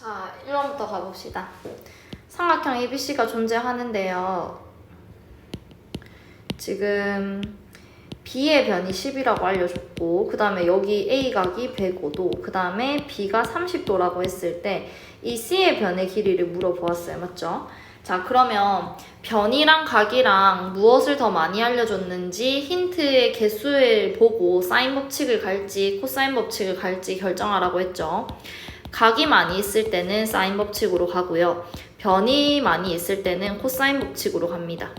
자, 1번부터 가봅시다. 삼각형 ABC가 존재하는데요. 지금 B의 변이 10이라고 알려줬고, 그 다음에 여기 A각이 105도, 그 다음에 B가 30도라고 했을 때 이 C의 변의 길이를 물어보았어요. 맞죠? 자, 그러면 변이랑 각이랑 무엇을 더 많이 알려줬는지 힌트의 개수를 보고 사인 법칙을 갈지 코사인 법칙을 갈지 결정하라고 했죠. 각이 많이 있을 때는 사인 법칙으로 가고요. 변이 많이 있을 때는 코사인 법칙으로 갑니다.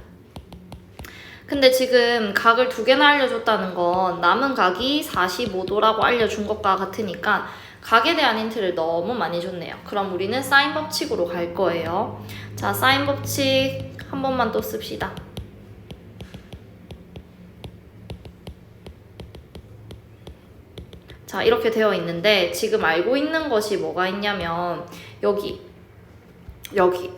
근데 지금 각을 두 개나 알려줬다는 건 남은 각이 45도라고 알려준 것과 같으니까 각에 대한 힌트를 너무 많이 줬네요. 그럼 우리는 사인 법칙으로 갈 거예요. 자, 사인 법칙 한 번만 또 씁시다. 자, 이렇게 되어 있는데 지금 알고 있는 것이 뭐가 있냐면 여기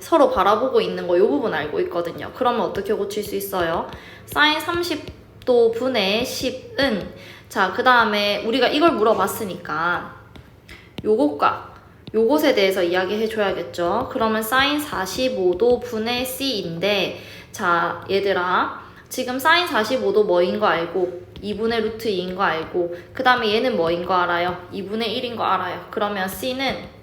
서로 바라보고 있는 거 이 부분 알고 있거든요. 그러면 어떻게 고칠 수 있어요? 사인 30도 분의 10은 자, 그 다음에 우리가 이걸 물어봤으니까 요것과 요것에 대해서 이야기해 줘야겠죠. 그러면 사인 45도 분의 C인데 자, 얘들아 지금 사인 45도 뭐인 거 알고 2분의 루트 2인 거 알고 그 다음에 얘는 뭐인 거 알아요? 2분의 1인 거 알아요. 그러면 C는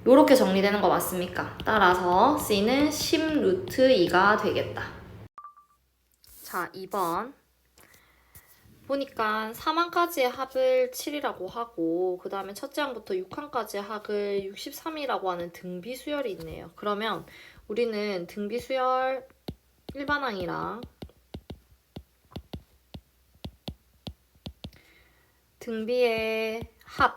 요렇게 정리되는 거 맞습니까? 따라서 C는 10 루트 2가 되겠다. 자, 2번 보니까 4항까지의 합을 7이라고 하고 그 다음에 첫째 항부터 6항까지의 합을 63이라고 하는 등비수열이 있네요. 그러면 우리는 등비수열 일반항이랑 등비의 합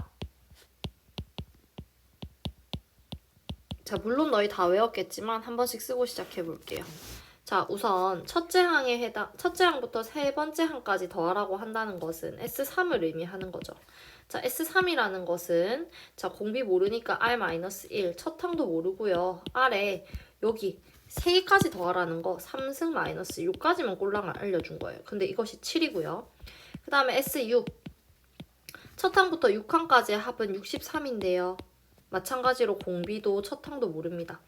자, 물론 너희 다 외웠겠지만 한 번씩 쓰고 시작해 볼게요. 자, 우선 첫째 항부터 세 번째 항까지 더하라고 한다는 것은 S3을 의미하는 거죠. 자, S3이라는 것은 자, 공비 모르니까 R-1, 첫 항도 모르고요. R에 여기 3개까지 더하라는 거 3승 마이너스 6까지만 꼴랑 알려준 거예요. 근데 이것이 7이고요. 그 다음에 S6 첫 항부터 6항까지의 합은 63인데요. 마찬가지로 공비도 첫 항도 모릅니다.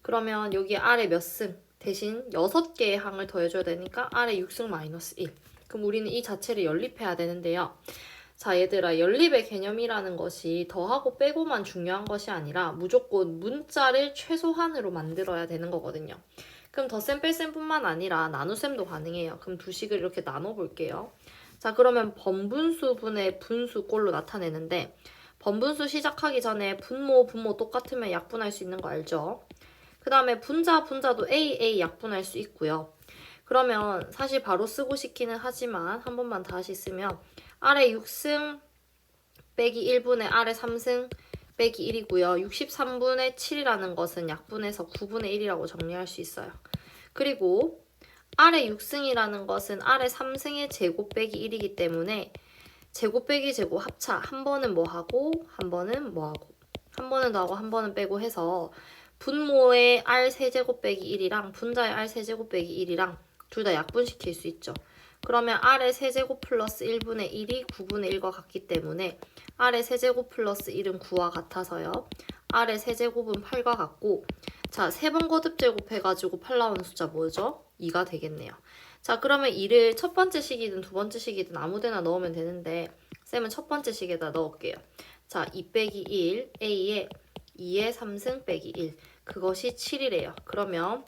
그러면 여기 R에 몇 승? 대신 6개의 항을 더해줘야 되니까 R에 6승 마이너스 1. 그럼 우리는 이 자체를 연립해야 되는데요. 자, 얘들아, 연립의 개념이라는 것이 더하고 빼고만 중요한 것이 아니라 무조건 문자를 최소한으로 만들어야 되는 거거든요. 그럼 덧셈 뺄셈뿐만 아니라 나눗셈도 가능해요. 그럼 두 식을 이렇게 나눠볼게요. 자, 그러면 번분수 분의 분수 꼴로 나타내는데 번분수 시작하기 전에 분모 똑같으면 약분할 수 있는 거 알죠? 그 다음에 분자도 AA 약분할 수 있고요. 그러면 사실 바로 쓰고 싶기는 하지만 한 번만 다시 쓰면 R에 6승 빼기 1분의 R에 3승 빼기 1이고요. 63분의 7이라는 것은 약분해서 9분의 1이라고 정리할 수 있어요. 그리고 R에 6승이라는 것은 R에 3승의 제곱 빼기 1이기 때문에 제곱 빼기 제곱 합차 한 번은 뭐 하고 한 번은 뭐 하고 한 번은 더하고 한 번은 빼고 해서 분모의 R 세제곱 빼기 1이랑 분자의 R 세제곱 빼기 1이랑 둘 다 약분시킬 수 있죠. 그러면 R의 세제곱 플러스 1분의 1이 9분의 1과 같기 때문에 R의 세제곱 플러스 1은 9와 같아서요. R의 세제곱은 8과 같고 자, 3번 거듭 제곱해가지고 8 나오는 숫자 뭐죠? 2가 되겠네요. 자, 그러면 2를 첫 번째 식이든 두 번째 식이든 아무 데나 넣으면 되는데 쌤은 첫 번째 식에다 넣을게요. 자, 2 빼기 1 A에 2의 3승 빼기 1 그것이 7이래요. 그러면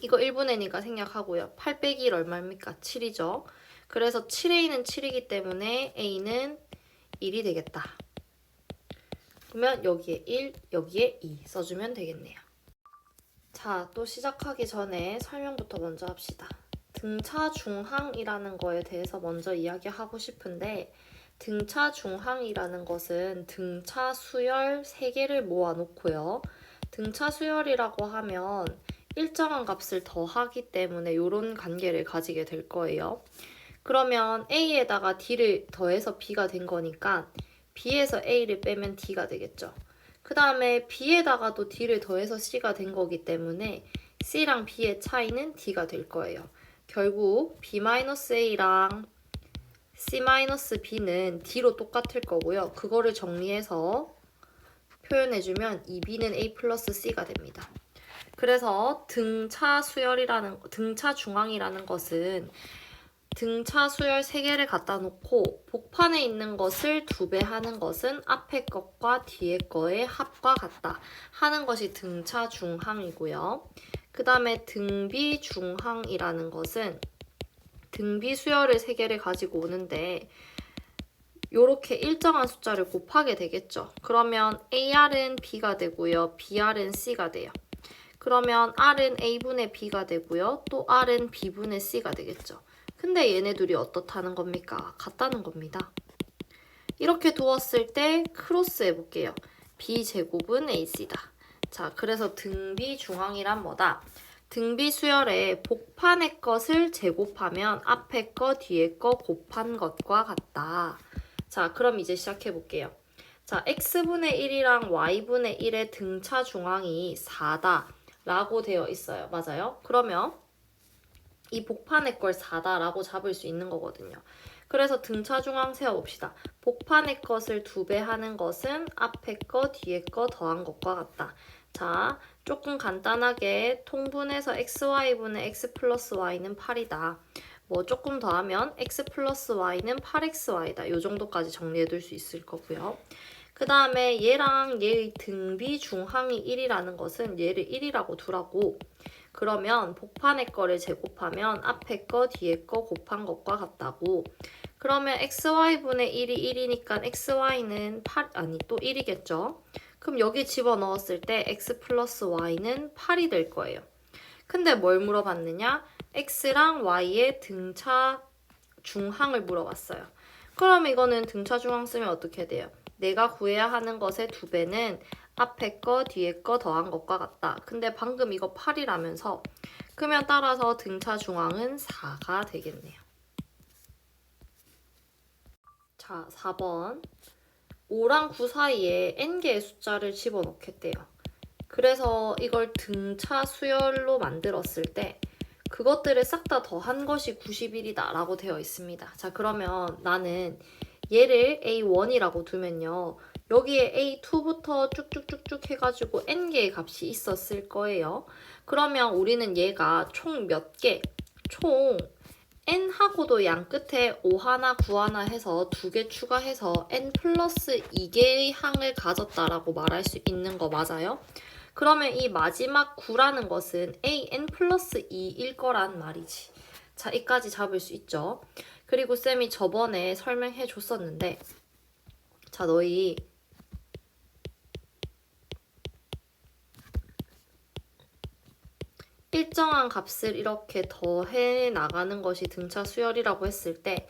이거 1분의니까 생략하고요. 8 빼기 1 얼마입니까? 7이죠. 그래서 7A는 7이기 때문에 A는 1이 되겠다. 그러면 여기에 1, 여기에 2 써주면 되겠네요. 자, 또 시작하기 전에 설명부터 먼저 합시다. 등차 중항이라는 거에 대해서 먼저 이야기하고 싶은데 등차 중항이라는 것은 등차 수열 3개를 모아놓고요. 등차 수열이라고 하면 일정한 값을 더하기 때문에 이런 관계를 가지게 될 거예요. 그러면 A에다가 D를 더해서 B가 된 거니까 B에서 A를 빼면 D가 되겠죠. 그 다음에 B에다가도 D를 더해서 C가 된 거기 때문에 C랑 B의 차이는 D가 될 거예요. 결국 B-A랑 C-B는 D로 똑같을 거고요. 그거를 정리해서 표현해주면 2B는 A 플러스 C가 됩니다. 그래서 등차 중앙이라는 것은 등차 수열 3개를 갖다 놓고 복판에 있는 것을 2배 하는 것은 앞에 것과 뒤에 거의 합과 같다 하는 것이 등차 중항이고요. 그 다음에 등비 중항이라는 것은 등비 수열을 3개를 가지고 오는데 이렇게 일정한 숫자를 곱하게 되겠죠. 그러면 AR은 B가 되고요. BR은 C가 돼요. 그러면 R은 A분의 B가 되고요. 또 R은 B분의 C가 되겠죠. 근데 얘네 둘이 어떻다는 겁니까? 같다는 겁니다. 이렇게 두었을 때 크로스 해볼게요. B제곱은 AC다. 자, 그래서 등비 중앙이란 뭐다? 등비 수열에 복판의 것을 제곱하면 앞에 거, 뒤에 거 곱한 것과 같다. 자, 그럼 이제 시작해볼게요. 자, X분의 1이랑 Y분의 1의 등차 중앙이 4다 라고 되어 있어요. 맞아요? 그러면 이 복판의 걸 4다라고 잡을 수 있는 거거든요. 그래서 등차 중앙 세워봅시다. 복판의 것을 2배 하는 것은 앞에 거, 뒤에 거 더한 것과 같다. 자, 조금 간단하게 통분해서 xy분의 x 플러스 y는 8이다. 뭐 조금 더하면 x 플러스 y는 8xy다. 이 정도까지 정리해둘 수 있을 거고요. 그 다음에 얘랑 얘의 등비 중항이 1이라는 것은 얘를 1이라고 두라고. 그러면 복판의 거를 제곱하면 앞에 거, 뒤에 거 곱한 것과 같다고. 그러면 xy분의 1이 1이니까 xy는 8, 아니 또 1이겠죠. 그럼 여기 집어넣었을 때 x 플러스 y는 8이 될 거예요. 근데 뭘 물어봤느냐? x랑 y의 등차 중항을 물어봤어요. 그럼 이거는 등차 중항 쓰면 어떻게 돼요? 내가 구해야 하는 것의 2배는 앞에 거, 뒤에 거 더한 것과 같다. 근데 방금 이거 8이라면서 그러면 따라서 등차 중앙은 4가 되겠네요. 자, 4번. 5랑 9 사이에 n개의 숫자를 집어넣겠대요. 그래서 이걸 등차 수열로 만들었을 때 그것들을 싹 다 더한 것이 91이다 라고 되어 있습니다. 자, 그러면 나는 얘를 A1이라고 두면요. 여기에 A2부터 쭉쭉쭉쭉 해가지고 n개의 값이 있었을 거예요. 그러면 우리는 얘가 총 몇 개? 총 n하고도 양 끝에 5 하나, 9 하나 해서 2개 추가해서 n 플러스 2개의 항을 가졌다라고 말할 수 있는 거 맞아요? 그러면 이 마지막 9라는 것은 an 플러스 2일 거란 말이지. 자, 이까지 잡을 수 있죠. 그리고 쌤이 저번에 설명해 줬었는데 자, 너희 일정한 값을 이렇게 더해 나가는 것이 등차 수열이라고 했을 때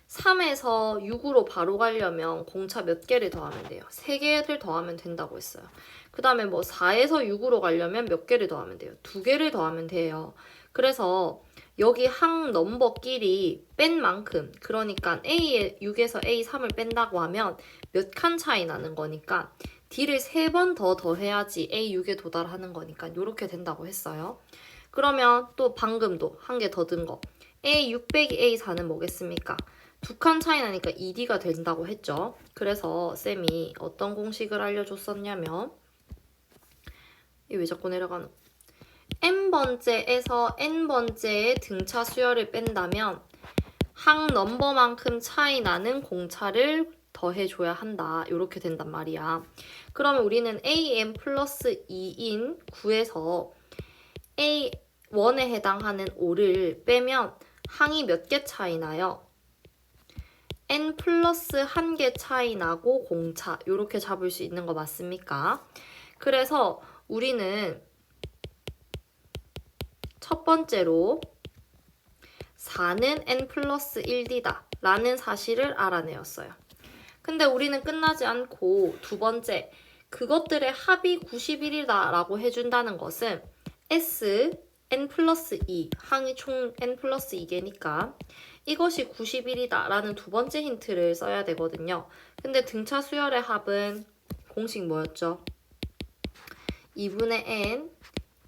3에서 6으로 바로 가려면 공차 몇 개를 더하면 돼요? 3개를 더하면 된다고 했어요. 그 다음에 뭐 4에서 6으로 가려면 몇 개를 더하면 돼요? 2개를 더하면 돼요. 그래서 여기 항 넘버끼리 뺀 만큼, 그러니까 A에 6에서 A3을 뺀다고 하면 몇 칸 차이 나는 거니까 D를 3번 더 더해야지 A6에 도달하는 거니까 이렇게 된다고 했어요. 그러면 또 방금도 한 개 더 든 거. A6 빼기 A4는 뭐겠습니까? 2칸 차이 나니까 2D가 된다고 했죠. 그래서 쌤이 어떤 공식을 알려줬었냐면 이게 왜 자꾸 내려가는 n번째에서 n번째의 등차 수열을 뺀다면 항 넘버만큼 차이 나는 공차를 더해줘야 한다. 이렇게 된단 말이야. 그러면 우리는 an 플러스 2인 9에서 A1에 해당하는 5를 빼면 항이 몇 개 차이 나요? n 플러스 1개 차이 나고 공차 이렇게 잡을 수 있는 거 맞습니까? 그래서 우리는 첫 번째로 4는 n 플러스 1d다 라는 사실을 알아내었어요. 근데 우리는 끝나지 않고 두 번째, 그것들의 합이 91이다 라고 해준다는 것은 S, n 플러스 2, 항이 총 n 플러스 2개니까 이것이 91이다 라는 두 번째 힌트를 써야 되거든요. 근데 등차 수열의 합은 공식 뭐였죠? 2분의 n,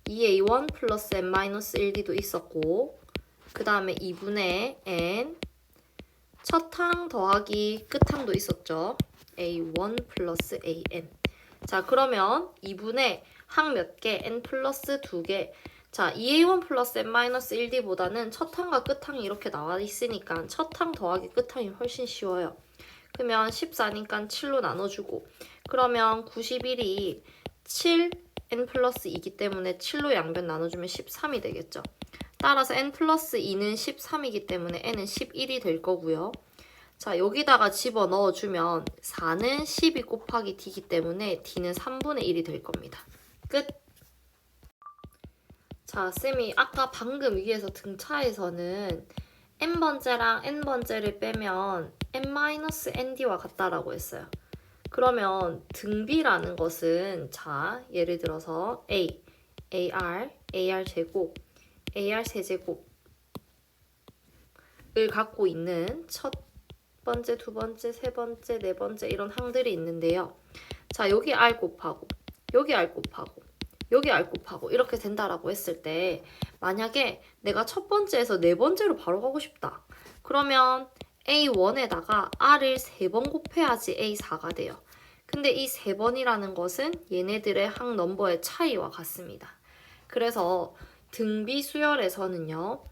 2a1 플러스 n-1d도 있었고 그 다음에 2분의 n 첫항 더하기 끝항도 있었죠. A1 플러스 AN. 자, 그러면 2분의 항 몇 개? N 플러스 2개. 자, 2A1 플러스 N-1D보다는 첫항과 끝항이 이렇게 나와 있으니까 첫항 더하기 끝항이 훨씬 쉬워요. 그러면 14니까 7로 나눠주고, 그러면 91이 7 N 플러스 2이기 때문에 7로 양변 나눠주면 13이 되겠죠. 따라서 N 플러스 2는 13이기 때문에 N은 11이 될 거고요. 자, 여기다가 집어 넣어주면 4는 12 곱하기 D이기 때문에 D는 3분의 1이 될 겁니다. 끝! 자, 쌤이 아까 방금 위에서 등차에서는 n번째랑 n번째를 빼면 n-nd와 같다라고 했어요. 그러면 등비라는 것은 자, 예를 들어서 a, ar 제곱, ar 세제곱을 갖고 있는 첫 번째, 두 번째, 세 번째, 네 번째 이런 항들이 있는데요. 자, 여기 r 곱하고, 여기 r 곱하고, 여기 r 곱하고 이렇게 된다라고 했을 때 만약에 내가 첫 번째에서 네 번째로 바로 가고 싶다. 그러면 A1에다가 r을 3번 곱해야지 A4가 돼요. 근데 이 3번이라는 것은 얘네들의 항 넘버의 차이와 같습니다. 그래서 등비 수열에서는요.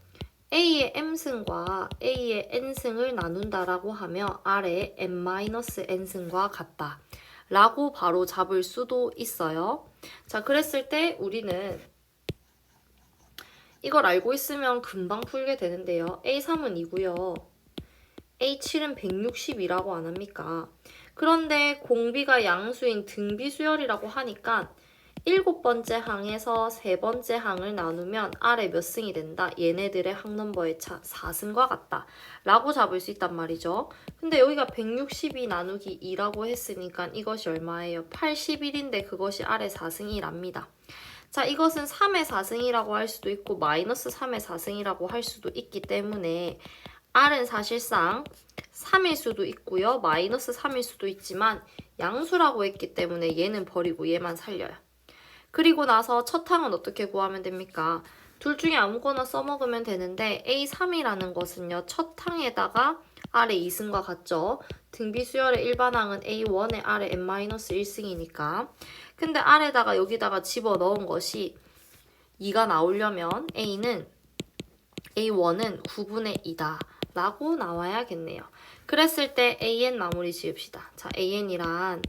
A의 m승과 A의 n승을 나눈다라고 하면 R의 n-n승과 같다. 라고 바로 잡을 수도 있어요. 자, 그랬을 때 우리는 이걸 알고 있으면 금방 풀게 되는데요. A3은 2고요. A7은 160이라고 안 합니까? 그런데 공비가 양수인 등비 수열이라고 하니까 7번째 항에서 3번째 항을 나누면 R의 몇 승이 된다? 얘네들의 항 넘버의 차 4승과 같다. 라고 잡을 수 있단 말이죠. 근데 여기가 162 나누기 2라고 했으니까 이것이 얼마예요? 81인데 그것이 R의 4승이랍니다. 자, 이것은 3의 4승이라고 할 수도 있고 마이너스 3의 4승이라고 할 수도 있기 때문에 R은 사실상 3일 수도 있고요. 마이너스 3일 수도 있지만 양수라고 했기 때문에 얘는 버리고 얘만 살려요. 그리고 나서 첫 항은 어떻게 구하면 됩니까? 둘 중에 아무거나 써먹으면 되는데 A3이라는 것은요. 첫 항에다가 R의 2승과 같죠. 등비 수열의 일반항은 A1에 R의 n-1승이니까. 근데 R에다가 여기다가 집어넣은 것이 2가 나오려면 A1은 9분의 2다. 라고 나와야겠네요. 그랬을 때 AN 마무리 지읍시다. 자, AN이란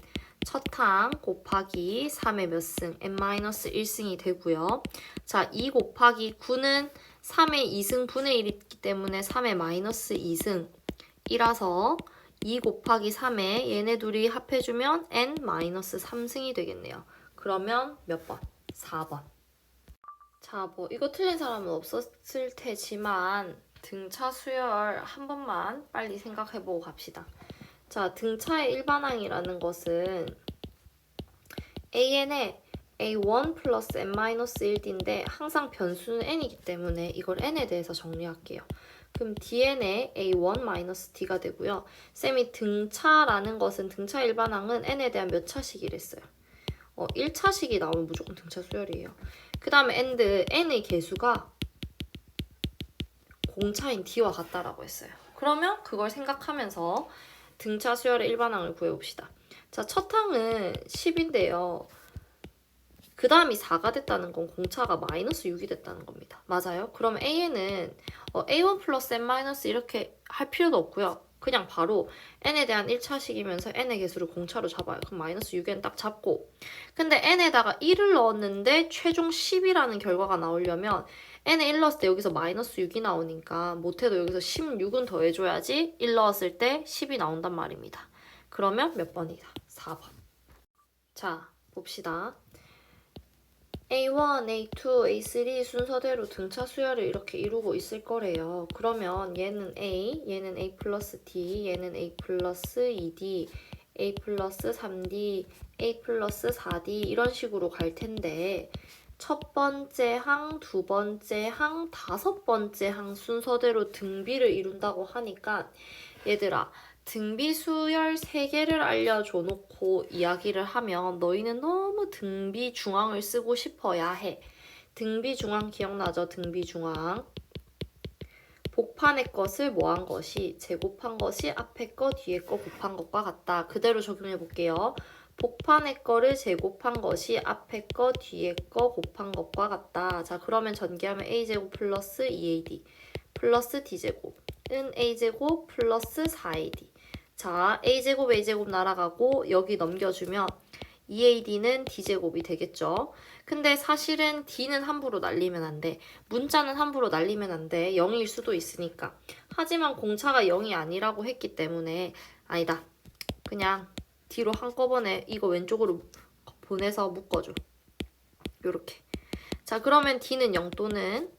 첫항 곱하기 3의 몇 승? n-1승이 되고요. 자, 2 곱하기 9는 3의 2승 분의 1이기 때문에 3의 마이너스 2승이라서 2 곱하기 3에 얘네 둘이 합해주면 n-3승이 되겠네요. 그러면 몇 번? 4번. 자, 뭐 이거 틀린 사람은 없었을 테지만 등차 수열 한 번만 빨리 생각해보고 갑시다. 자, 등차의 일반항이라는 것은 AN의 A1 플러스 n-1D인데 항상 변수는 n이기 때문에 이걸 n에 대해서 정리할게요. 그럼 DN의 A1-D가 되고요. 쌤이 등차라는 것은 등차 일반항은 n에 대한 몇 차식이랬어요. 1차식이 나오면 무조건 등차 수열이에요. 그 다음에 n의 개수가 공차인 D와 같다라고 했어요. 그러면 그걸 생각하면서 등차 수열의 일반항을 구해봅시다. 자, 첫 항은 10인데요. 그 다음이 4가 됐다는 건 공차가 마이너스 6이 됐다는 겁니다. 맞아요? 그럼 AN은 A1 플러스 n- 이렇게 할 필요도 없고요. 그냥 바로 n에 대한 1차식이면서 n의 개수를 공차로 잡아요. 그럼 마이너스 6엔 딱 잡고. 근데 n에다가 1을 넣었는데 최종 10이라는 결과가 나오려면 n에 1 넣었을 때 여기서 마이너스 6이 나오니까 못해도 여기서 16은 더해줘야지 1 넣었을 때 10이 나온단 말입니다. 그러면 몇 번이다? 4번. 자, 봅시다. A1, A2, A3 순서대로 등차 수열을 이렇게 이루고 있을 거래요. 그러면 얘는 A, 얘는 A 플러스 D, 얘는 A 플러스 2D, A 플러스 3D, A 플러스 4D 이런 식으로 갈 텐데 첫 번째 항, 두 번째 항, 다섯 번째 항 순서대로 등비를 이룬다고 하니까 얘들아 등비 수열 3개를 알려줘 놓고 이야기를 하면 너희는 너무 등비 중앙을 쓰고 싶어야 해. 등비 중앙 기억나죠? 등비 중앙. 복판의 것을 뭐한 것이 제곱한 것이 앞에 거 뒤에 거 곱한 것과 같다. 그대로 적용해 볼게요. 복판의 거를 제곱한 것이 앞에 거 뒤에 거 곱한 것과 같다. 자, 그러면 전개하면 a제곱 플러스 2ad 플러스 d제곱은 a제곱 플러스 4ad. 자, a제곱 a제곱 날아가고 여기 넘겨주면 2ad는 d제곱이 되겠죠. 근데 사실은 d는 함부로 날리면 안 돼. 문자는 함부로 날리면 안 돼. 0일 수도 있으니까. 하지만 공차가 0이 아니라고 했기 때문에 아니다. 그냥 뒤로 한꺼번에 이거 왼쪽으로 보내서 묶어줘. 요렇게. 자, 그러면 d는 0 또는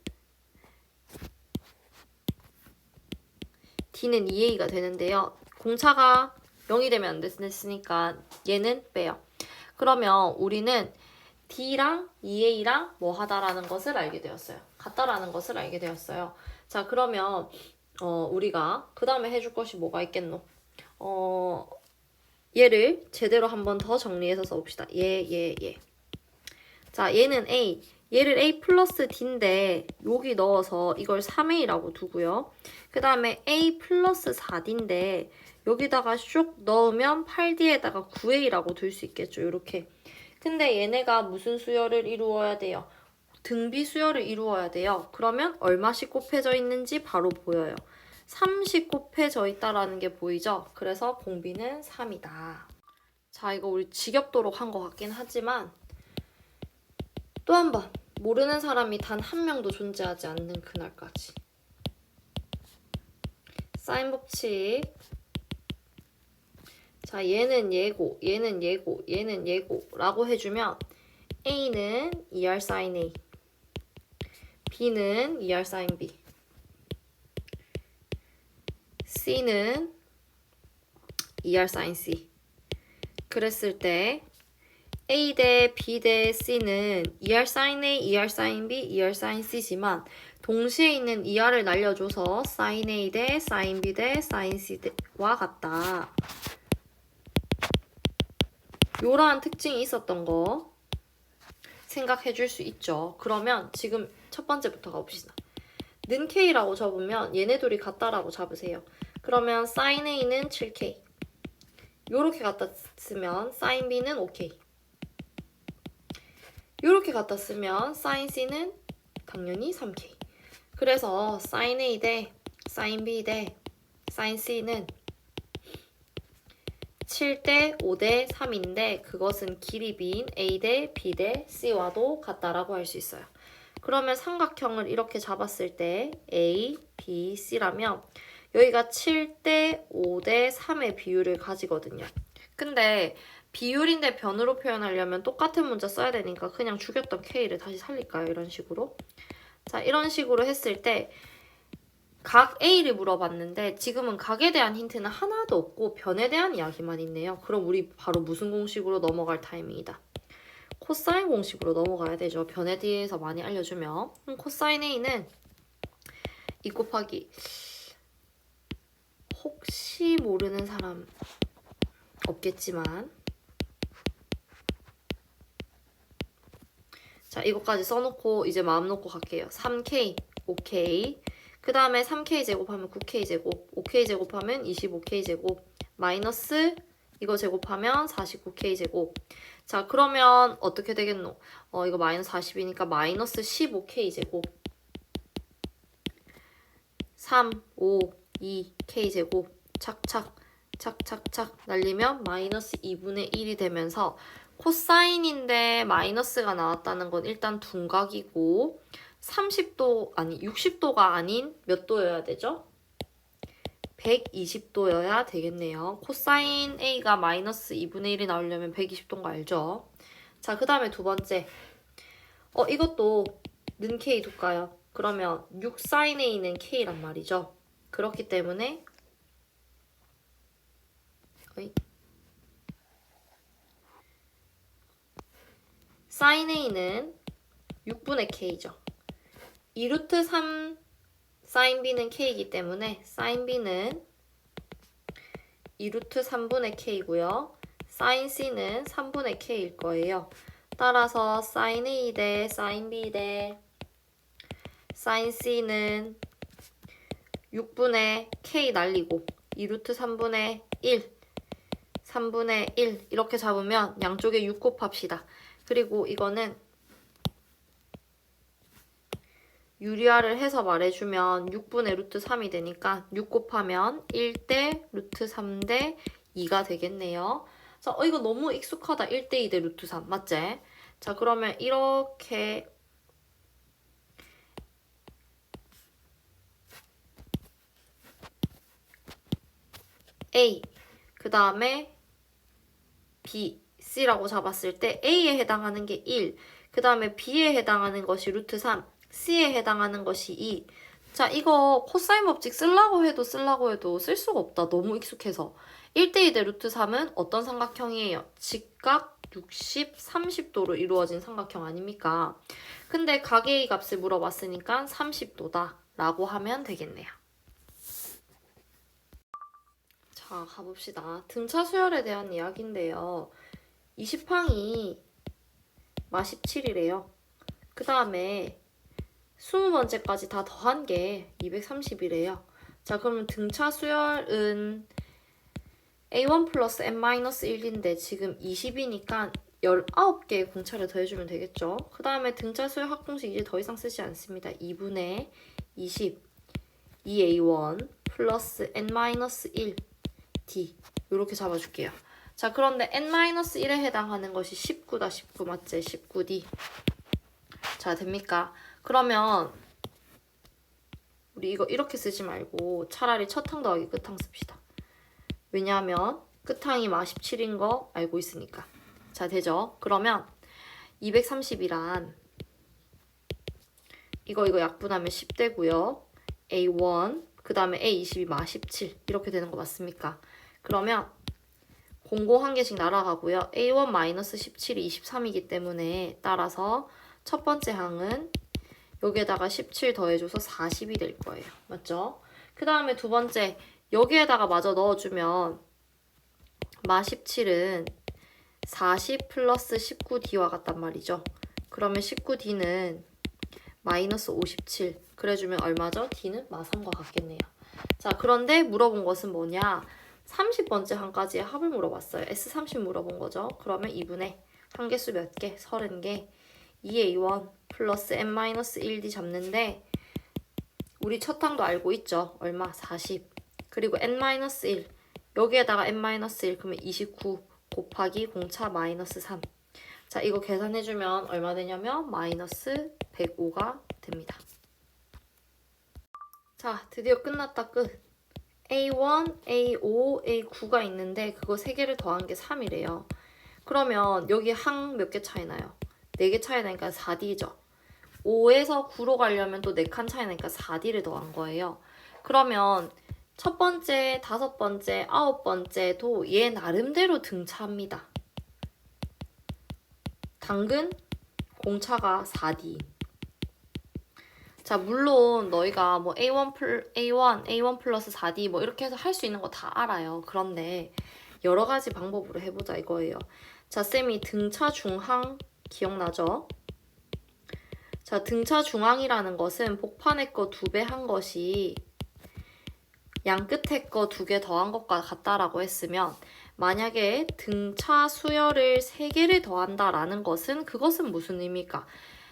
d는 2a가 되는데요. 공차가 0이 되면 안 됐으니까 얘는 빼요. 그러면 우리는 d랑 2a랑 뭐 하다라는 것을 알게 되었어요. 같다라는 것을 알게 되었어요. 자, 그러면 우리가 그 다음에 해줄 것이 뭐가 있겠노? 얘를 제대로 한번 더 정리해서 써봅시다. 얘. 자, 얘는 a. 얘를 a 플러스 d인데 여기 넣어서 이걸 3a라고 두고요. 그 다음에 a 플러스 4d인데 여기다가 슉 넣으면 8d에다가 9a라고 둘 수 있겠죠. 이렇게. 근데 얘네가 무슨 수열을 이루어야 돼요? 등비 수열을 이루어야 돼요. 그러면 얼마씩 곱해져 있는지 바로 보여요. 30 곱해져 있다라는 게 보이죠? 그래서 공비는 3이다. 자, 이거 우리 지겹도록 한 것 같긴 하지만 또 한 번 모르는 사람이 단 한 명도 존재하지 않는 그날까지. 사인 법칙. 자, 얘는 얘고, 얘는 얘고, 얘는 얘고 라고 해주면 A는 2R sin A, B는 2R sin B, C는 2R sin C. 그랬을 때 A 대 B 대 C는 2R sin A, 2R sin B, 2R sin C지만 동시에 있는 2R을 날려줘서 sin A 대 sin B 대 sin C와 같다. 요러한 특징이 있었던 거 생각해 줄 수 있죠. 그러면 지금 첫 번째부터 가봅시다. 는 K라고 접으면 얘네 둘이 같다라고 잡으세요. 그러면 sin A는 7K. 요렇게 갖다 쓰면 sin B는 5K. 요렇게 갖다 쓰면 sin C는 당연히 3K. 그래서 sin A 대 sin B 대 sin C는 7대 5대 3인데 그것은 길이 빈 A 대 B 대 C와도 같다라고 할 수 있어요. 그러면 삼각형을 이렇게 잡았을 때 A, B, C라면 여기가 7대 5대 3의 비율을 가지거든요. 근데 비율인데 변으로 표현하려면 똑같은 문자 써야 되니까 그냥 죽였던 K를 다시 살릴까요? 이런 식으로. 자, 이런 식으로 했을 때 각 A를 물어봤는데 지금은 각에 대한 힌트는 하나도 없고 변에 대한 이야기만 있네요. 그럼 우리 바로 무슨 공식으로 넘어갈 타이밍이다. 코사인 공식으로 넘어가야 되죠. 변에 대해서 많이 알려주면. 코사인 A는 2 곱하기 혹시 모르는 사람 없겠지만 자, 이것까지 써놓고 이제 마음 놓고 갈게요. 3K, 5K 그 다음에 3K 제곱하면 9K 제곱, 5K 제곱하면 25K 제곱, 마이너스 이거 제곱하면 49K 제곱. 자, 그러면 어떻게 되겠노? 이거 마이너스 40이니까 마이너스 15K 제곱, 3, 5, 2, K 제곱, 착착, 착착착 날리면 마이너스 2분의 1이 되면서 코사인인데 마이너스가 나왔다는 건 일단 둔각이고 30도 아니 60도가 아닌 몇 도여야 되죠? 120도여야 되겠네요. 코사인 A가 마이너스 2분의 1이 나오려면 120도인 거 알죠? 자, 그 다음에 두 번째. 이것도 는 K 둘까요? 그러면 6sin A는 K란 말이죠. 그렇기 때문에 sin A는 6분의 K죠. 2루트 3 sin B는 K이기 때문에 sin B는 2루트 3분의 K고요. sin C는 3분의 K일 거예요. 따라서 sin A 대 sin B 대 sin C는 6분의 k 날리고 2루트 3분의 1, 3분의 1 이렇게 잡으면 양쪽에 6 곱합시다. 그리고 이거는 유리화를 해서 말해주면 6분의 루트 3이 되니까 6 곱하면 1대 루트 3대 2가 되겠네요. 자, 이거 너무 익숙하다. 1대 2대 루트 3 맞지? 자, 그러면 이렇게 A 그 다음에 B, C라고 잡았을 때 A에 해당하는 게 1, 그 다음에 B에 해당하는 것이 루트 3, C에 해당하는 것이 2. 자, 이거 코사인 법칙 쓰려고 해도 쓸 수가 없다. 너무 익숙해서. 1대2대 루트 3은 어떤 삼각형이에요? 직각 60, 30도로 이루어진 삼각형 아닙니까? 근데 각의 값을 물어봤으니까 30도다 라고 하면 되겠네요. 자, 가봅시다. 등차 수열에 대한 이야기인데요. 20항이 마 17이래요. 그 다음에 20번째까지 다 더한 게 230이래요. 자, 그러면 등차 수열은 A1 플러스 N-1인데 지금 20이니까 19개의 공차를 더해주면 되겠죠. 그 다음에 등차 수열 합공식 이제 더 이상 쓰지 않습니다. 2분의 20 2A1 플러스 N-1 D 이렇게 잡아줄게요. 자, 그런데 N-1에 해당하는 것이 19다. 19 맞지? 19D. 자, 됩니까? 그러면 우리 이거 이렇게 쓰지 말고 차라리 첫항 더하기 끝항 씁시다. 왜냐하면 끝항이 마 17인 거 알고 있으니까. 자, 되죠? 그러면 230이란 이거 약분하면 10되고요. A1 그 다음에 A20이 마 17 이렇게 되는 거 맞습니까? 그러면 00 한 개씩 날아가고요. A1-17이 23이기 때문에 따라서 첫 번째 항은 여기에다가 17 더해줘서 40이 될 거예요. 맞죠? 그 다음에 두 번째 여기에다가 마저 넣어주면 마 17은 40 플러스 19D와 같단 말이죠. 그러면 19D는 마이너스 57 그래주면 얼마죠? D는 마 3과 같겠네요. 자, 그런데 물어본 것은 뭐냐? 30번째 항까지의 합을 물어봤어요. S30 물어본 거죠. 그러면 2분의 한개수 몇 개? 30개 2A1 플러스 N-1D 잡는데 우리 첫 항도 알고 있죠? 얼마? 40 그리고 N-1 여기에다가 N-1 그러면 29 곱하기 공차 마이너스 3 자, 이거 계산해주면 얼마 되냐면 마이너스 105가 됩니다. 자, 드디어 끝났다. 끝. A1, A5, A9가 있는데 그거 3개를 더한 게 3이래요. 그러면 여기 항 몇 개 차이 나요? 4개 차이 나니까 4D죠. 5에서 9로 가려면 또 4칸 차이 나니까 4D를 더한 거예요. 그러면 첫 번째, 5번째, 9번째도 얘 나름대로 등차입니다. 당근 공차가 4D. 자, 물론 너희가 뭐 A1 플러스 4D 뭐 이렇게 해서 할 수 있는 거 다 알아요. 그런데 여러 가지 방법으로 해보자 이거예요. 자, 쌤이 등차 중항 기억나죠? 자, 등차 중항이라는 것은 복판의 거 2배 한 것이 양 끝에 거 2개 더한 것과 같다라고 했으면 만약에 등차 수열을 3개를 더한다라는 것은 그것은 무슨 의미일까?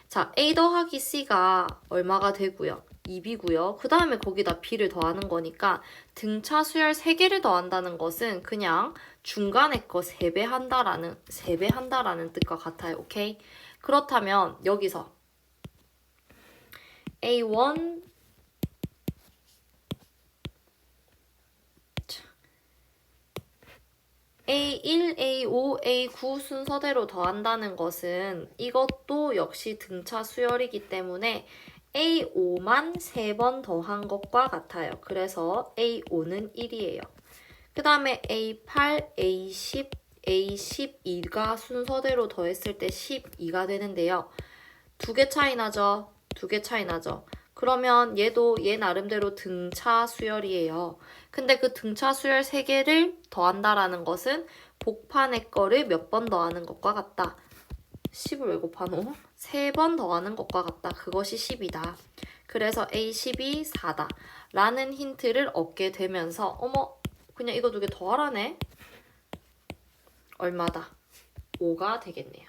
자, A 더하기 C가 얼마가 되고요? 2B고요. 그 다음에 거기다 B를 더하는 거니까 등차 수열 3개를 더한다는 것은 그냥 중간에 거 3배 한다라는 뜻과 같아요. 오케이? 그렇다면 여기서 A1 A1, A5, A9 순서대로 더한다는 것은 이것도 역시 등차 수열이기 때문에 A5만 3번 더한 것과 같아요. 그래서 A5는 1이에요. 그 다음에 A8, A10, A12가 순서대로 더했을 때 12가 되는데요. 2개 차이 나죠? 2개 차이 나죠? 그러면 얘도 얘 나름대로 등차 수열이에요. 근데 그 등차 수열 3개를 더한다라는 것은 복판의 거를 몇 번 더하는 것과 같다. 10을 왜 곱하노? 3번 더하는 것과 같다. 그것이 10이다. 그래서 A12 4다 라는 힌트를 얻게 되면서 어머 그냥 이거 두 개 더하라네. 얼마다? 5가 되겠네요.